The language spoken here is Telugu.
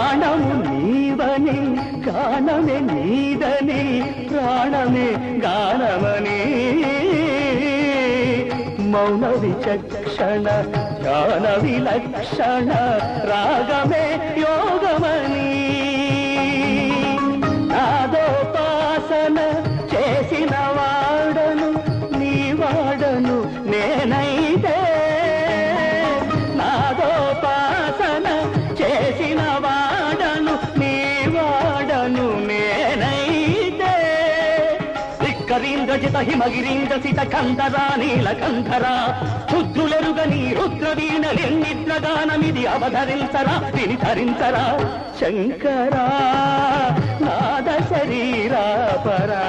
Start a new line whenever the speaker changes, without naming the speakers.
ప్రాణము నీవని గానమే నీదని ప్రాణమే గానమని మౌన విచక్షణ ధ్యాన విలక్షణ రాగమే యోగమని నాదోపాసన చేసిన వాడను నీ వాడను నేనైతే నాదోపాసన చేసిన వాడను నీ వాడను నేనైతే రిక్కరీంద్రజిత హిమగిరీంద్రసిత కంధరా నీలకంధరా రుద్రులెరుగని రుద్రవీణలెన్నిద్రగానమిది అవధరించరా విని ధరించరా శంకరా నాద శరీరా పరా